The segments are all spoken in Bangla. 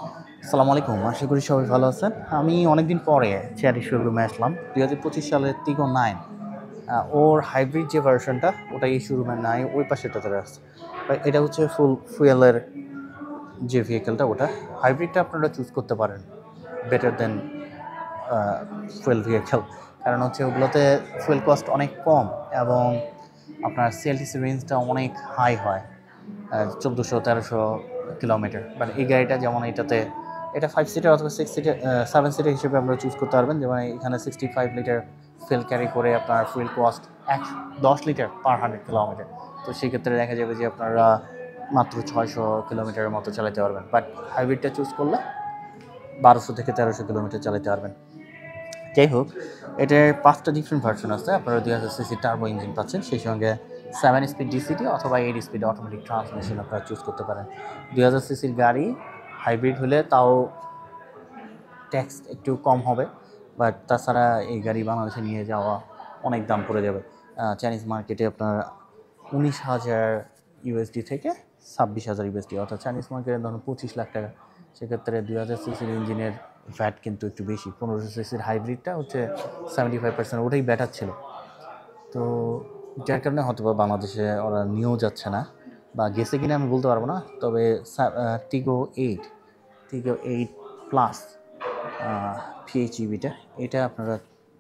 আসসালামু আলাইকুম, আশা করি সবাই ভালো আছেন। আমি অনেকদিন পরে চেয়ারি শোরুমে আসলাম। 2025 সালের টিগো 9 ওর হাইব্রিড যে ভার্সনটা ওটা এই শোরুমে নাই, ওই পাশেটাতে আছে। এটা হচ্ছে ফুল ফুয়েলের যে ভেহিকেলটা, ওটা হাইব্রিডটা আপনারা চুজ করতে পারেন বেটার দেন ফুয়েল ভেহিকেল। কারণ হচ্ছে ওগুলোতে ফুয়েল কস্ট অনেক কম এবং আপনার সিএলটিসি রেঞ্জটা অনেক হাই হয়, 1400-1300 কিলোমিটার। বাট এই গাড়িটা যেমন এটা 5 সিটার অথবা 6 সিটার 7 সিটার হিসেবে আপনারা চুজ করতে পারবেন। যেমন এখানে 65 লিটার ফুয়েল ক্যারি করে আপনার fuel cost 10 litre per 100 kilometre. তো সেক্ষেত্রে দেখা যাবে যে আপনারা মাত্র 600 কিলোমিটারের মতো চালাতে পারবেন। বাট হাইব্রিডটা চুজ করলে 1200 থেকে 1300 কিলোমিটার চালাতে পারবেন। যাই হোক, এটার 5টা ডিফারেন্ট ভার্সন আছে। আপনারা 2000 সিসি টার্বো ইঞ্জিন পাচ্ছেন, সেই সঙ্গে 7 স্পিড ডিসিটি অথবা 8 স্পিড অটোমেটিক ট্রান্সমিশন আপনারা চুজ করতে পারেন। 2000 সিসির গাড়ি হাইব্রিড হলে তাও ট্যাক্স একটু কম হবে, বাট তাছাড়া এই গাড়ি বাংলাদেশে নিয়ে যাওয়া অনেক দাম পড়ে যাবে। চাইনিজ মার্কেটে আপনার 19,000 ইউএসডি থেকে 26,000 ইউএসডি, অর্থাৎ চাইনিজ মার্কেটে ধরুন 25 লাখ টাকা। সেক্ষেত্রে 2000 সিসির ইঞ্জিনের ভ্যাট কিন্তু একটু বেশি। 1500 সিসির হাইব্রিডটা হচ্ছে 75%, ওটাই ব্যাটার ছিল। তো যার কারণে হয়তো বা বাংলাদেশে ওরা নিয়েও যাচ্ছে না, বা গেছে কিনা আমি বলতে পারবো না। তবে টিগো 8 প্লাস পিএইচইভিটা, এটা আপনারা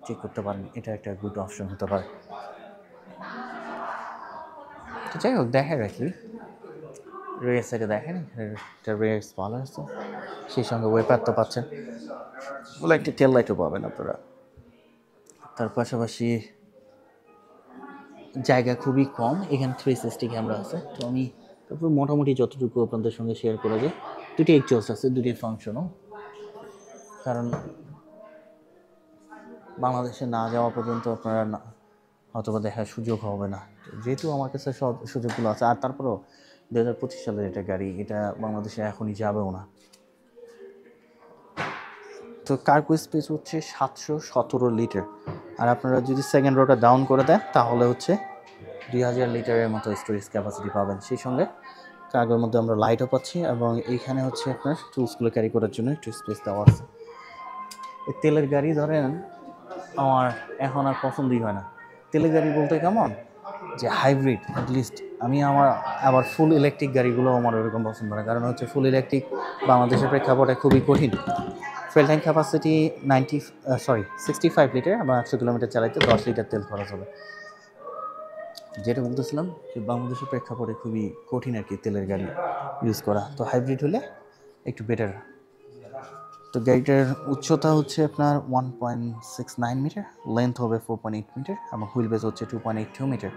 চেক করতে পারেন, এটা একটা গুড অপশন হতে পারে। তো যাই হোক, দেখে রাখি রেয়ার সাইডে দেখেন, এটা রেয়ার ভালো আছে, সেই সঙ্গে ওয়েপার তো পাচ্ছেন, বলে একটি টেল লাইটও পাবেন আপনারা। তার পাশাপাশি জায়গা খুবই কম, এখানে 360 ক্যামেরা আছে। তো আমি তারপর মোটামুটি যতটুকু আপনাদের সঙ্গে শেয়ার করা যায়, দুটি এক্সজস্ট আছে, দুটি ফাংশনও। কারণ বাংলাদেশে না যাওয়া পর্যন্ত আপনারা হয়তোবা দেখার সুযোগ হবে না, যেহেতু আমার কাছে সব সুযোগগুলো আছে। আর তারপরেও 2025 সালের এটা গাড়ি, এটা বাংলাদেশে এখনই যাবেও না। তো কার্গো স্পেস হচ্ছে 717 লিটার, আর আপনারা যদি সেকেন্ড রোটা ডাউন করে দেন তাহলে হচ্ছে 2000 লিটারের মতো স্টোরেজ ক্যাপাসিটি পাবেন। সেই সঙ্গে কার্গোর মধ্যে আমরা লাইটও পাচ্ছি, এবং এইখানে হচ্ছে আপনার টুলসগুলো ক্যারি করার জন্য একটু স্পেস দেওয়া আছে। এই তেলের গাড়ি ধরেন আমার এখন আর পছন্দই হয় না। তেলের গাড়ি বলতে কেমন যে হাইব্রিড, অ্যাটলিস্ট আমি আবার ফুল ইলেকট্রিক গাড়িগুলো আমার ওরকম পছন্দ না। কারণ হচ্ছে ফুল ইলেকট্রিক বাংলাদেশের প্রেক্ষাপটে খুবই কঠিন। ফুয়েল ট্যাঙ্ক ক্যাপাসিটি 65 লিটার, বা 100 কিলোমিটার চালাইতে 10 লিটার তেল খরচ হবে। যেটা বলতেছিলাম যে বাংলাদেশের প্রেক্ষাপটে খুবই কঠিন আর কি তেলের গাড়ি ইউজ করা। তো হাইব্রিড হলে একটু বেটার। তো গাড়িটার উচ্চতা হচ্ছে আপনার 1.69 মিটার, লেন্থ হবে 4.8 মিটার, এবং হুইল বেস হচ্ছে 2.82 মিটার।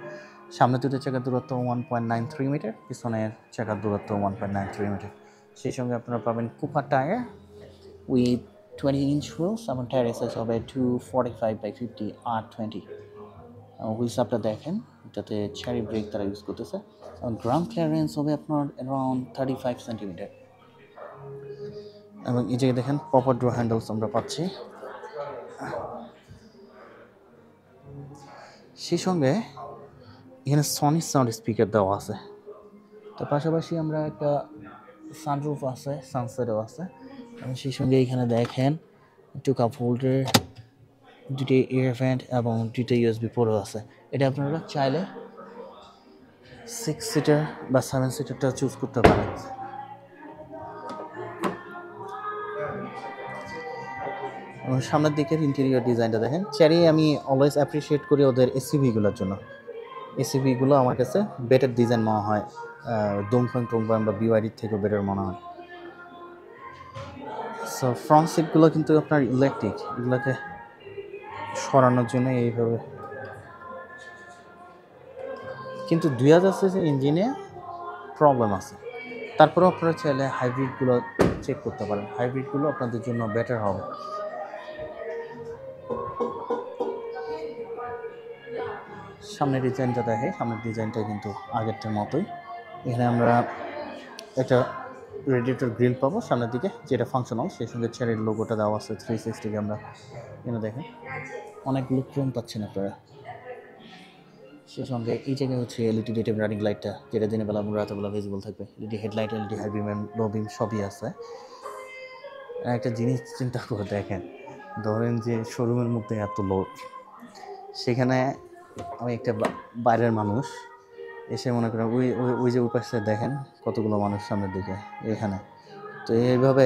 সামনে দুটো চাকার দূরত্ব 1.93 মিটার, পিছনের চাকার দূরত্ব 1.93 মিটার। সেই সঙ্গে আপনারা পাবেন Cooper tyre with 20 inch wheels, এবং টায়ার সাইজ হবে 245/50 R20। হুইলস আপনারা দেখেন, এটাতে চেরি ব্রেক তারা ইউজ করতেছে, এবং গ্রাউন্ড ক্লিয়ারেন্স হবে আপনার অ্যারাউন্ড 35 সেন্টিমিটার। এবং এই জায়গায় দেখেন প্রপার ডোর হ্যান্ডেলস আমরা পাচ্ছি। সেই সঙ্গে এখানে সনি সাউন্ড স্পিকার দেওয়া আছে। তার পাশাপাশি আমরা একটা সানরুফ আছে, সানসেটও আছে, এবং সেই সঙ্গে এখানে দেখেন একটু কাপ হোল্ডার, দুটি এয়ার ভেন্ট, এবং দুটো ইউএসবি পোর্টও আছে। এটা আপনারা চাইলে 6 সিটার বা 7 সিটারটা চুজ করতে পারেন। এবং সামনের দিকের ইন্টেরিয়র ডিজাইনটা দেখেন। চেরি আমি অলওয়েজ অ্যাপ্রিসিয়েট করি ওদের এসইভিগুলোর জন্য। এসইভিগুলো আমার কাছে বেটার ডিজাইন মনে হয়, দমফং বা বিওয়াইডির থেকেও বেটার মনে হয়। সো ফ্রন্ট সিটগুলো কিন্তু আপনার ইলেকট্রিক, এগুলোকে সরানোর জন্য এইভাবে। কিন্তু 2000 সিসির ইঞ্জিনে প্রবলেম আছে। তারপরেও আপনারা চাইলে হাইব্রিডগুলো চেক করতে পারেন, হাইব্রিডগুলো আপনাদের জন্য বেটার হবে। সামনের ডিজাইনটা দেখে, সামনের ডিজাইনটা কিন্তু আগেরটার মতোই। এখানে আমরা একটা রেডিয়েটর গ্রিল পাবো সামনের দিকে, যেটা ফাংশনাল, সেই সঙ্গে চেরির লোগোটা দেওয়া আছে 360 ক্যামেরা। এখানে দেখেন অনেকগুলো ক্রোম পাচ্ছেন আপনারা। সেই সঙ্গে এই জায়গায় হচ্ছে এলইডি ডেটেম রানিং লাইটটা, যেটা দিনের বেলা এবং রাতের বেলা ভিজিবল থাকবে। LED headlight, LED high beam, low beam সবই আছে। একটা জিনিস চিন্তা করে দেখেন, ধরেন যে শোরুমের মধ্যে এত লোক, সেখানে আমি একটা বাইরের মানুষ এসে মনে করেন ওই ওই ওই যে ওই পাশে দেখেন কতগুলো মানুষ সামনের দিকে এখানে। তো এইভাবে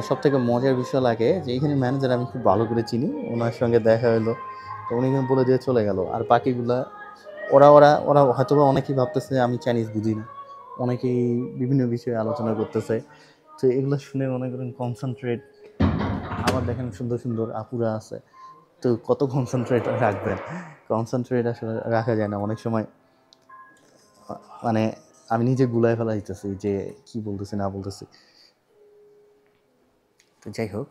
সব থেকে মজার বিষয় লাগে যে এখানে ম্যানেজার আমি খুব ভালো করে চিনি, ওনার সঙ্গে দেখা হলো, তো উনি বলে দিয়ে চলে গেল। আর বাকিগুলা ওরা ওরা ওরা হয়তো বা অনেকেই ভাবতেছে আমি চাইনিজ বুঝি না, অনেকেই বিভিন্ন বিষয়ে আলোচনা করতেছে। তো এগুলো শুনে মনে করেন কনসেন্ট্রেট, আবার দেখেন সুন্দর সুন্দর আপুরা আছে, তো কত কনসেন্ট্রেট রাখবেন? কনসেন্ট্রেট আসলে রাখা যায় না অনেক সময়, মানে আমি নিজে গুলায় ফেলা দিতেছি যে কি বলতেছি না বলতেছি। তো যাই হোক,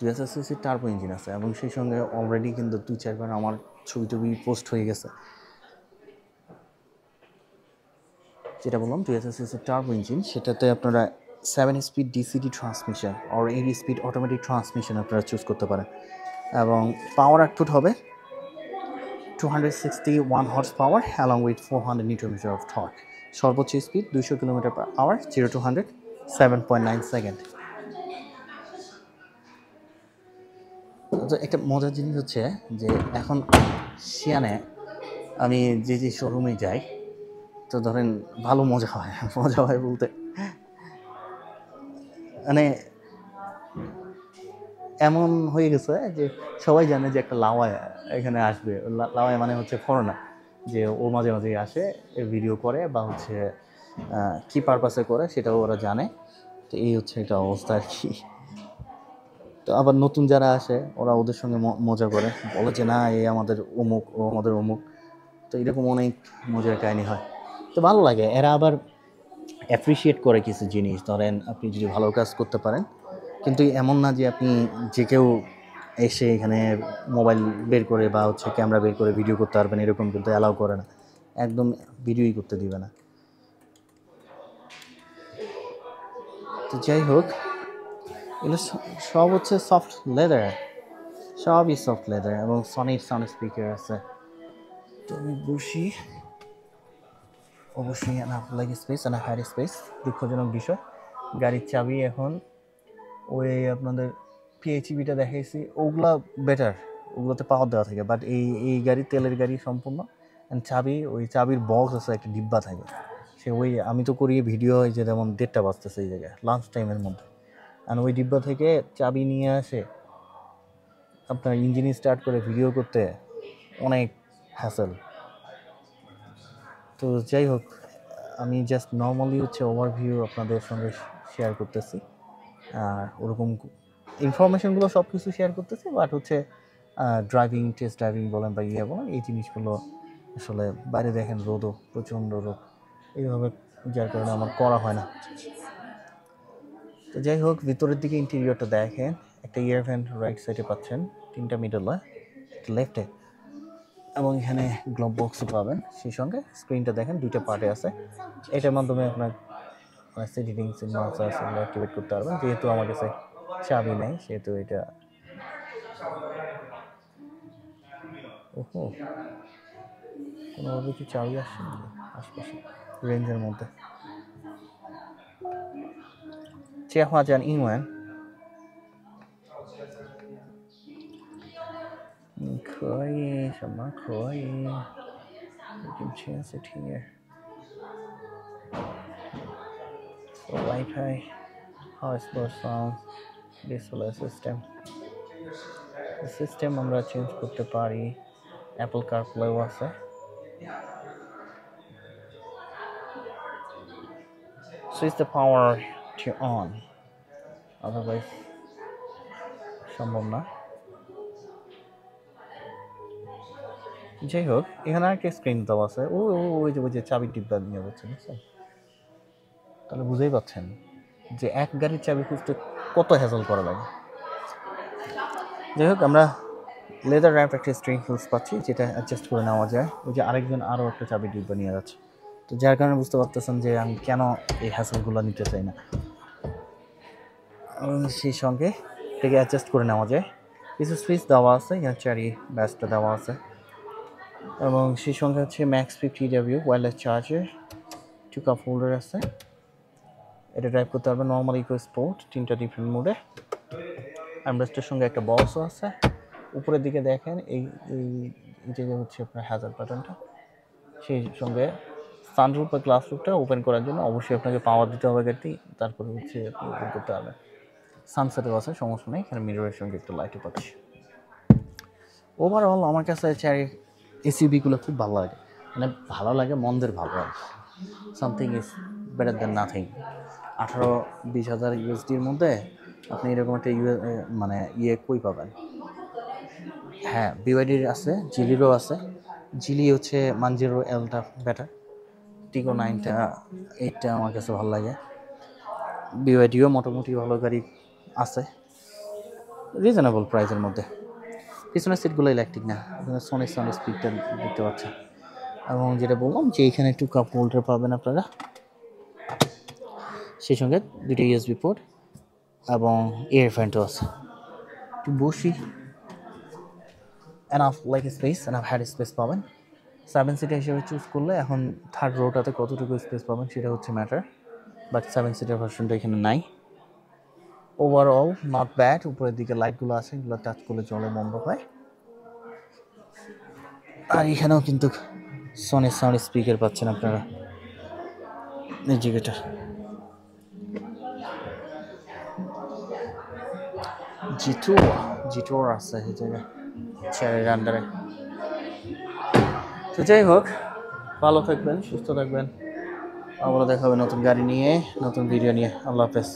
2000 সিসির টার্বো ইঞ্জিন আছে এবং সেই সঙ্গে অলরেডি কিন্তু 2-4বার আমার ছবি টবি পোস্ট হয়ে গেছে। যেটা বললাম 2000 সিসির টার্বো ইঞ্জিন, সেটাতে আপনারা 7 স্পিড ডিসিডি ট্রান্সমিশন আর 8 স্পিড অটোমেটিক ট্রান্সমিশন আপনারা চুজ করতে পারেন। এবং পাওয়ার আউটপুট হবে 261 horse power along with 400 newton metre of torque. সর্বোচ্চ স্পিড 200 কিলোমিটার/আওয়ার, 0 to 100 7.9 সেকেন্ড। তো একটা মজার জিনিস হচ্ছে যে এখন সিয়ানে আমি যে শোরুমে যাই, তো ধরেন ভালো মজা হয়। মজা হয় বলতে মানে এমন হয়ে গেছে যে সবাই জানে যে একটা লাওয়ায় এখানে আসবে। লাওয়ায় মানে হচ্ছে ফরেনার, যে ও মাঝে মাঝে আসে, ভিডিও করে বা হচ্ছে কী পারপাসে করে সেটাও ওরা জানে। তো এই হচ্ছে একটা অবস্থা আর কি। তো আবার নতুন যারা আসে ওরা ওদের সঙ্গে মজা করে, বলে যে না এই আমাদের অমুক, ও আমাদের অমুক। তো এরকম অনেক মজার কাহিনী হয়। তো ভালো লাগে, এরা আবার অ্যাপ্রিসিয়েট করে কিছু জিনিস। ধরেন আপনি যদি ভালো কাজ করতে পারেন, কিন্তু এমন না যে আপনি যে কেউ এসে এখানে মোবাইল বের করে বা হচ্ছে ক্যামেরা বের করে ভিডিও করতে পারবেন এরকম কিন্তু অ্যালাউ করে না, একদম ভিডিওই করতে দিবে না। তো যাই হোক, এগুলো সব হচ্ছে সফট লেদার, সবই সফট লেদার এবং সনির সাউন্ড স্পিকার আছে। তো আমি বসি, অবশ্যই enough leg space, enough head space. দুঃখজনক বিষয়, গাড়ির চাবি এখন ওই আপনাদের পিএইচইবিটা দেখাইছি, ওগুলা বেটার, ওগুলোতে পাওয়ার দেওয়া থাকে। বাট এই গাড়ি তেলের গাড়ি সম্পূর্ণ, চাবি, ওই চাবির বক্স আছে, একটা ডিব্বা থাকে। সে ওই আমি তো করি ভিডিও হয় যে যেমন 1:30 বাজতেছে এই জায়গায় লাঞ্চ টাইমের মধ্যে, আর ওই ডিব্বা থেকে চাবি নিয়ে আসে আপনার ইঞ্জিন স্টার্ট করে ভিডিও করতে অনেক হ্যাসেল। তো যাই হোক, আমি জাস্ট নর্মালি হচ্ছে ওভারভিউ আপনাদের সঙ্গে শেয়ার করতেছি, আর ওরকম ইনফরমেশনগুলো সব কিছু শেয়ার করতেছি। বাট হচ্ছে ড্রাইভিং, টেস্ট ড্রাইভিং বলেন বা বলেন, এই জিনিসগুলো আসলে বাইরে দেখেন রোদও, প্রচণ্ড রোদ, এইভাবে, যার কারণে আমার করা হয় না। তো যাই হোক, ভিতরের দিকে ইন্টেরিয়রটা দেখেন, একটা ইয়ার ফ্যান রাইট সাইডে পাচ্ছেন, 3টা মিডলে, একটা লেফটে, এবং এখানে গ্লোভ বক্সও পাবেন। সেই সঙ্গে স্ক্রিনটা দেখেন 2টা পার্টে আছে, এটার মাধ্যমে আপনার সিটিং সিগন্যাল আছে, সেগুলো অ্যাক্টিভেট করতে পারবেন। যেহেতু আমার কাছে চাবি নেই সেহেতু এটা, ওহো, কোনোভাবে কি চাবি আসছে না আশপাশে রেঞ্জের মধ্যে? 接话讲英文。你可以什么可以 ？You can change it here. So Wi-Fi, hotspot sound, display system. The system আমরা চেঞ্জ করতে পারি, Apple CarPlay আছে। Switch the power to on, otherwise সম্ভব না। যাই হোক, এখানে একটা স্ক্রিন দেওয়া আছে, ওই যে চাবি টিপটা নিয়ে যাচ্ছে, বুঝছেন? তাহলে বুঝেই পাচ্ছেন যে এক গাড়ির চাবি খুঁজতে কত হ্যাসল করা লাগে। যাই হোক, আমরা লেদার র্যাপ একটা স্ট্রিং হুইলস পাচ্ছি, যেটা অ্যাডজাস্ট করে নেওয়া যায়। ওই যে আরেকজন আরও একটা চাবি ডিব্বা নিয়ে যাচ্ছে, তো যার কারণে বুঝতে পারতেছেন যে আমি কেন এই হ্যাসলগুলো নিতে চাই না। সেই সঙ্গে থেকে অ্যাডজাস্ট করে নেওয়া যায়, কিছু সুইচ দেওয়া আছে, এখানে চারি ব্যাসটা দেওয়া আছে, এবং সেই সঙ্গে হচ্ছে max 50W wireless charger, 2 cup holder আছে, এটা ড্রাইভ করতে পারবেন নর্মাল, ইকো, স্পোর্ট, তিনটা ডিফারেন্ট মোডে। আর্মরেস্টের সঙ্গে একটা বক্সও আছে। উপরের দিকে দেখেন এই যে হচ্ছে আপনার হ্যাজার্ড বাটনটা, সেই সঙ্গে সানরুফ বা গ্লাস রুফটা ওপেন করার জন্য অবশ্যই আপনাকে পাওয়ার দিতে হবে গাড়ি, তারপরে হচ্ছে আপনি ওপেন করতে পারবেন। সানসেটও আছে, সমস্যা নেই, এখানে মিররের সঙ্গে একটু লাইটও পাচ্ছি। ওভারঅল আমার কাছে চেরি এসইউভিগুলো খুব ভালো লাগে, মানে ভালো লাগে, মন্দের ভালো লাগে। Something is better than nothing. 18-20 হাজার ইউএসডির মধ্যে আপনি এরকম একটা মানে কই পাবেন? হ্যাঁ, বিওয়াইডির আছে, জিলিরও আছে। জিলি হচ্ছে মানজিরো এলটা বেটার, টিগো 9টা 8টা আমার কাছে ভালো লাগে। বিওয়াইডিও মোটামুটি ভালো গাড়ি আছে রিজনেবল প্রাইসের মধ্যে। পিছনের সিটগুলো ইলেকট্রিক না, সোনি স্পিডটা দেখতে পাচ্ছেন। এবং যেটা বললাম যে এখানে একটু কাপ হোল্ডার পাবেন আপনারা, সেই সঙ্গে দুটো ইউএসবি পোর্ট এবং এয়ার ফ্যানটাও আছে। একটু বসি, enough like space, enough had space পাবেন। 7 সিটার হিসেবে চুজ করলে এখন থার্ড রোটাতে কতটুকু স্পেস পাবেন সেটা হচ্ছে ম্যাটার, বাট 7 সিটার ভার্সনটা এখানে নাই। Overall not bad. উপরের দিকে লাইটগুলো আছে, এগুলো টাচ করলে চলে, বন্ধ হয়। আর এখানেও কিন্তু সোনি সাউন্ড স্পিকার পাচ্ছেন আপনারা, ইন্ডিকেটর। জিটোর আছে এই জায়গায় চেয়ারের আন্ডারে। তো যাই হোক, ভালো থাকবেন, সুস্থ থাকবেন, আবার দেখা হবে নতুন গাড়ি নিয়ে, নতুন ভিডিও নিয়ে। আল্লাহ হাফেজ।